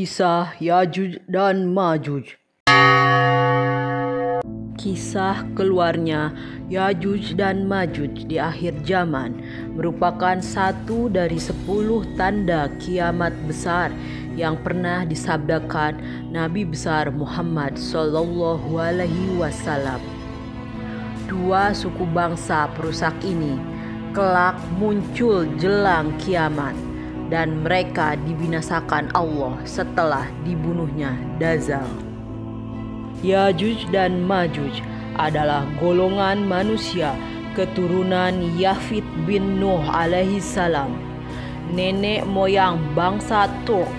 Kisah Yajuj dan Majuj. Kisah keluarnya Yajuj dan Majuj di akhir zaman merupakan satu dari 10 tanda kiamat besar yang pernah disabdakan Nabi besar Muhammad SAW. Dua suku bangsa perusak ini kelak muncul jelang kiamat, dan mereka dibinasakan Allah setelah dibunuhnya Dajjal. Yajuj dan Majuj adalah golongan manusia keturunan Yafit bin Nuh alaihi salam, nenek moyang bangsa Turk.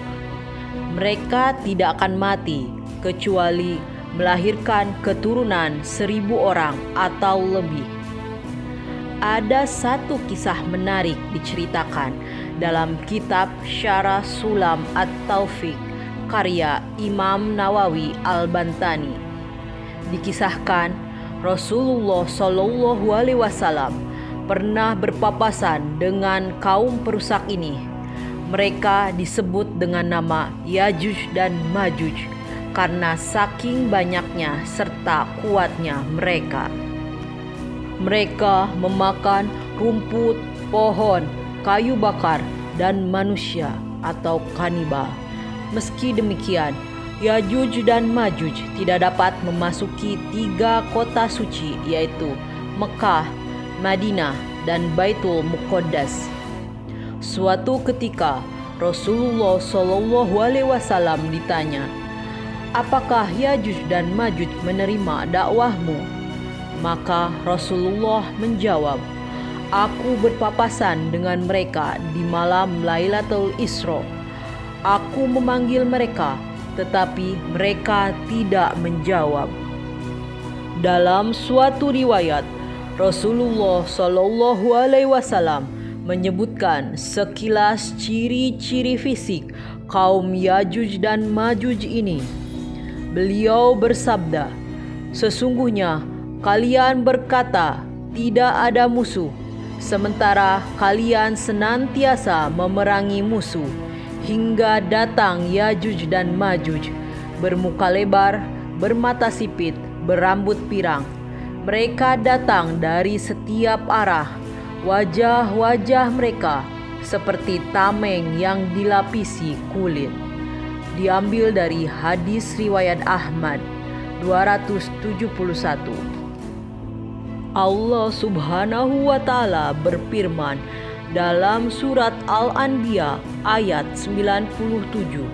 Mereka tidak akan mati kecuali melahirkan keturunan 1000 orang atau lebih. Ada satu kisah menarik diceritakan dalam kitab Syarah Sulam At-Taufiq karya Imam Nawawi Al-Bantani. Dikisahkan Rasulullah SAW pernah berpapasan dengan kaum perusak ini. Mereka disebut dengan nama Yajuj dan Majuj karena saking banyaknya serta kuatnya mereka. Mereka memakan rumput, pohon, kayu bakar, dan manusia atau kanibal. Meski demikian, Yajuj dan Majuj tidak dapat memasuki 3 kota suci, yaitu Mekah, Madinah, dan Baitul Muqaddas. Suatu ketika Rasulullah SAW ditanya, "Apakah Yajuj dan Majuj menerima dakwahmu?" Maka Rasulullah menjawab, "Aku berpapasan dengan mereka di malam Lailatul Isra. Aku memanggil mereka, tetapi mereka tidak menjawab." Dalam suatu riwayat, Rasulullah SAW menyebutkan sekilas ciri-ciri fisik kaum Yajuj dan Majuj ini. Beliau bersabda, "Sesungguhnya kalian berkata tidak ada musuh, sementara kalian senantiasa memerangi musuh, hingga datang Yajuj dan Majuj, bermuka lebar, bermata sipit, berambut pirang. Mereka datang dari setiap arah. Wajah-wajah mereka seperti tameng yang dilapisi kulit." Diambil dari hadis riwayat Ahmad 271. Allah Subhanahu wa Ta'ala berfirman dalam surat Al-Anbiya ayat 97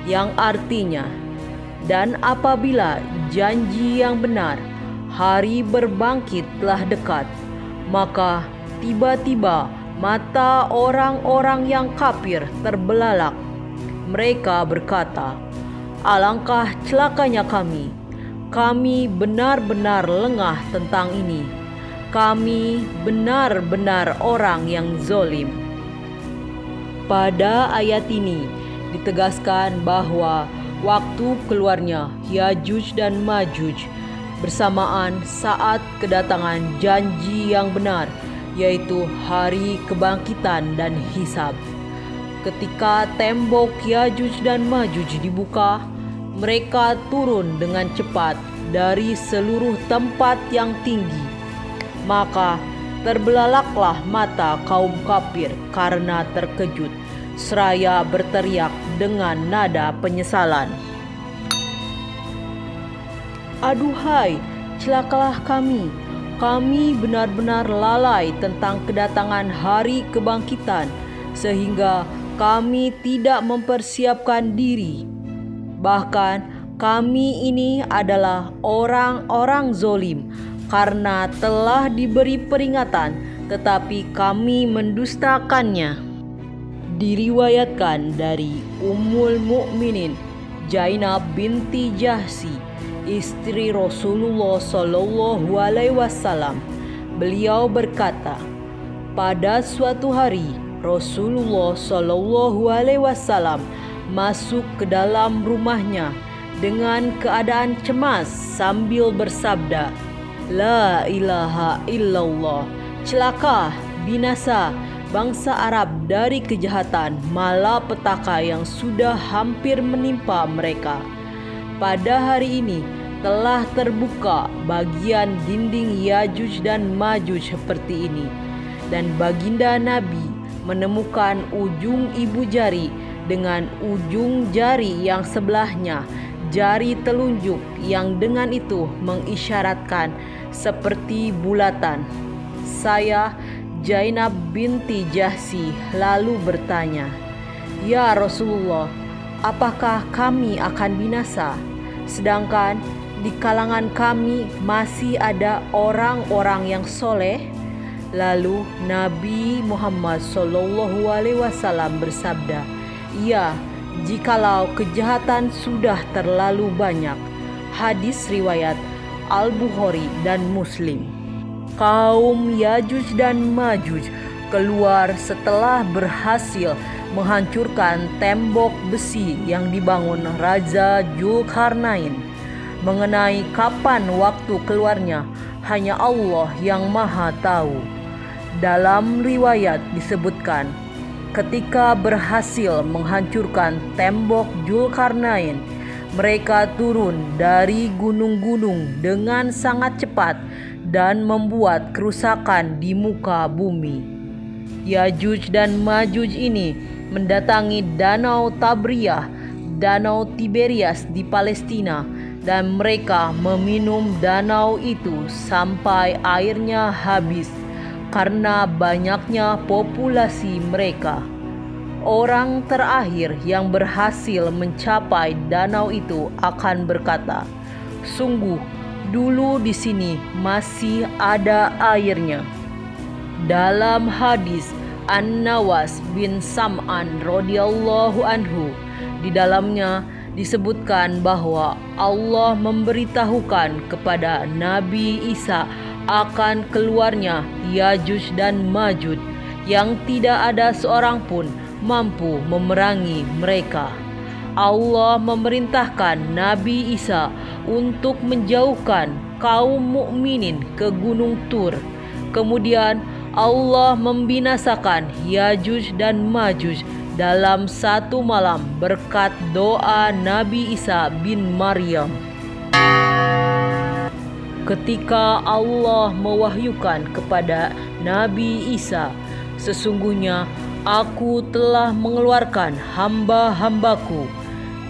yang artinya, "Dan apabila janji yang benar, hari berbangkit telah dekat, maka tiba-tiba mata orang-orang yang kafir terbelalak. Mereka berkata, alangkah celakanya kami. Kami benar-benar lengah tentang ini. Kami benar-benar orang yang zolim." Pada ayat ini ditegaskan bahwa waktu keluarnya Yajuj dan Majuj bersamaan saat kedatangan janji yang benar, yaitu hari kebangkitan dan hisab. Ketika tembok Yajuj dan Majuj dibuka, mereka turun dengan cepat dari seluruh tempat yang tinggi. Maka terbelalaklah mata kaum kafir karena terkejut, seraya berteriak dengan nada penyesalan, "Aduhai, celakalah kami. Kami benar-benar lalai tentang kedatangan hari kebangkitan, sehingga kami tidak mempersiapkan diri. Bahkan kami ini adalah orang-orang zolim karena telah diberi peringatan tetapi kami mendustakannya." Diriwayatkan dari Ummul Mukminin Zainab binti Jahsy, istri Rasulullah SAW. Beliau berkata, pada suatu hari Rasulullah SAW masuk ke dalam rumahnya dengan keadaan cemas sambil bersabda, "La ilaha illallah, celaka, binasa, bangsa Arab dari kejahatan malapetaka yang sudah hampir menimpa mereka. Pada hari ini telah terbuka bagian dinding Yajuj dan Majuj seperti ini, dan baginda Nabi menemukan ujung ibu jari dengan ujung jari yang sebelahnya jari telunjuk, yang dengan itu mengisyaratkan seperti bulatan. Saya, Zainab binti Jahsy, lalu bertanya, "Ya Rasulullah, apakah kami akan binasa? Sedangkan di kalangan kami masih ada orang-orang yang soleh?" Lalu Nabi Muhammad SAW bersabda, "Iya, jikalau kejahatan sudah terlalu banyak." Hadis riwayat Al-Bukhari dan Muslim. Kaum Yajuj dan Majuj keluar setelah berhasil menghancurkan tembok besi yang dibangun Raja Dzulkarnain. Mengenai kapan waktu keluarnya, hanya Allah yang Maha Tahu. Dalam riwayat disebutkan, ketika berhasil menghancurkan tembok Dzulkarnain, mereka turun dari gunung-gunung dengan sangat cepat dan membuat kerusakan di muka bumi. Yajuj dan Majuj ini mendatangi Danau Tabriyah, Danau Tiberias di Palestina, dan mereka meminum danau itu sampai airnya habis karena banyaknya populasi mereka. Orang terakhir yang berhasil mencapai danau itu akan berkata, "Sungguh, dulu di sini masih ada airnya." Dalam hadis An-Nawas bin Sam'an radhiyallahu anhu, di dalamnya disebutkan bahwa Allah memberitahukan kepada Nabi Isa akan keluarnya Yajuj dan Majuj yang tidak ada seorang pun mampu memerangi mereka. Allah memerintahkan Nabi Isa untuk menjauhkan kaum mukminin ke Gunung Tur. Kemudian Allah membinasakan Yajuj dan Majuj dalam satu malam berkat doa Nabi Isa bin Maryam. Ketika Allah mewahyukan kepada Nabi Isa, "Sesungguhnya Aku telah mengeluarkan hamba-hambaku,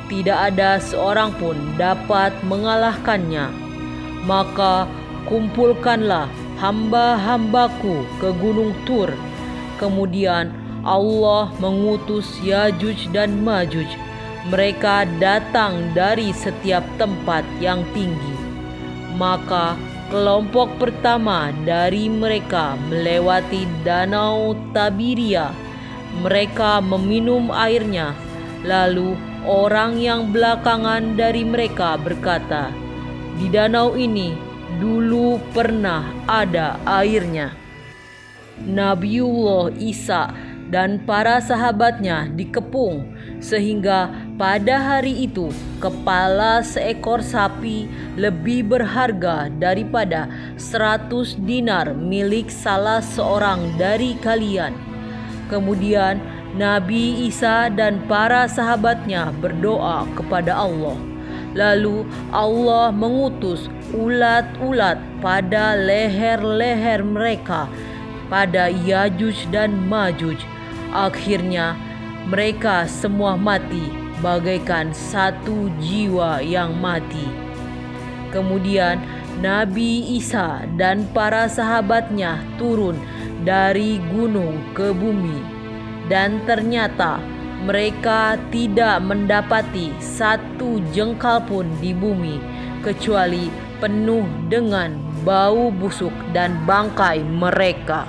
tidak ada seorang pun dapat mengalahkannya. Maka kumpulkanlah hamba-hambaku ke Gunung Tur." Kemudian Allah mengutus Yajuj dan Majuj. Mereka datang dari setiap tempat yang tinggi. Maka kelompok pertama dari mereka melewati Danau Tabiria. Mereka meminum airnya. Lalu orang yang belakangan dari mereka berkata, "Di danau ini dulu pernah ada airnya." Nabiullah Isa dan para sahabatnya dikepung, sehingga pada hari itu kepala seekor sapi lebih berharga daripada 100 dinar milik salah seorang dari kalian. Kemudian Nabi Isa dan para sahabatnya berdoa kepada Allah. Lalu Allah mengutus ulat-ulat pada leher-leher mereka, pada Yajuj dan Majuj. Akhirnya mereka semua mati bagaikan satu jiwa yang mati. Kemudian Nabi Isa dan para sahabatnya turun dari gunung ke bumi, dan ternyata mereka tidak mendapati satu jengkal pun di bumi kecuali penuh dengan bau busuk dan bangkai mereka.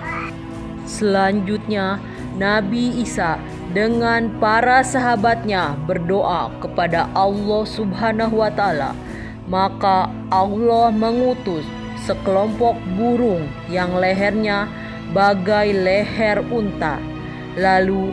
Selanjutnya Nabi Isa dengan para sahabatnya berdoa kepada Allah Subhanahu wa Ta'ala. Maka Allah mengutus sekelompok burung yang lehernya bagai leher unta. Lalu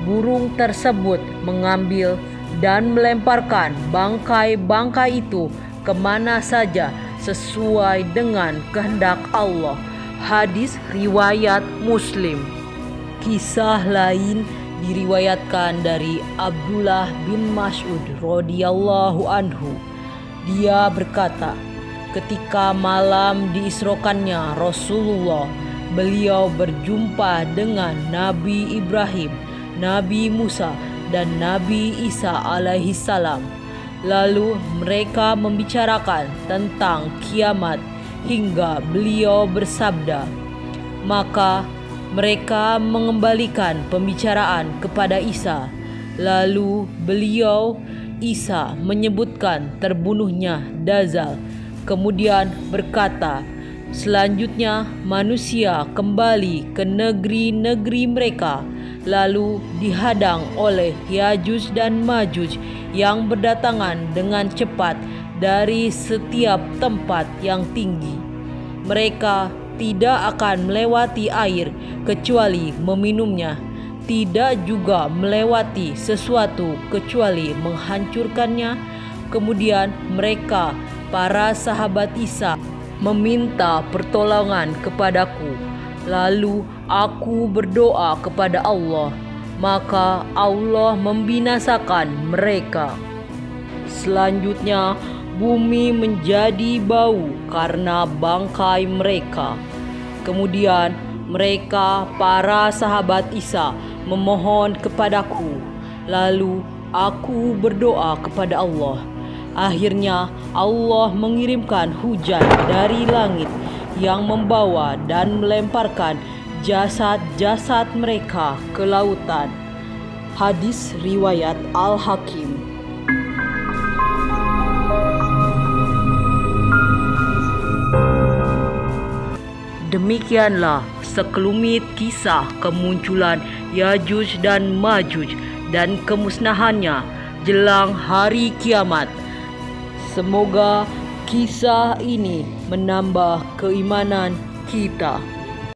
burung tersebut mengambil dan melemparkan bangkai-bangkai itu kemana saja sesuai dengan kehendak Allah. Hadis riwayat Muslim. Kisah lain diriwayatkan dari Abdullah bin Mas'ud radhiyallahu anhu. Dia berkata, ketika malam diisrokannya Rasulullah, beliau berjumpa dengan Nabi Ibrahim, Nabi Musa, dan Nabi Isa alaihissalam. Lalu mereka membicarakan tentang kiamat hingga beliau bersabda. Maka mereka mengembalikan pembicaraan kepada Isa. Lalu beliau Isa menyebutkan terbunuhnya Dajjal. Kemudian berkata, selanjutnya manusia kembali ke negeri-negeri mereka, lalu dihadang oleh Yajuj dan Majuj yang berdatangan dengan cepat dari setiap tempat yang tinggi. Mereka tidak akan melewati air kecuali meminumnya, tidak juga melewati sesuatu kecuali menghancurkannya. Kemudian mereka, para sahabat Isa, meminta pertolongan kepadaku. Lalu aku berdoa kepada Allah, maka Allah membinasakan mereka. Selanjutnya bumi menjadi bau karena bangkai mereka. Kemudian mereka, para sahabat Isa, memohon kepadaku. Lalu aku berdoa kepada Allah. Akhirnya Allah mengirimkan hujan dari langit yang membawa dan melemparkan jasad-jasad mereka ke lautan. Hadis riwayat Al-Hakim. Demikianlah sekelumit kisah kemunculan Yajuj dan Majuj dan kemusnahannya jelang hari kiamat. Semoga kisah ini menambah keimanan kita.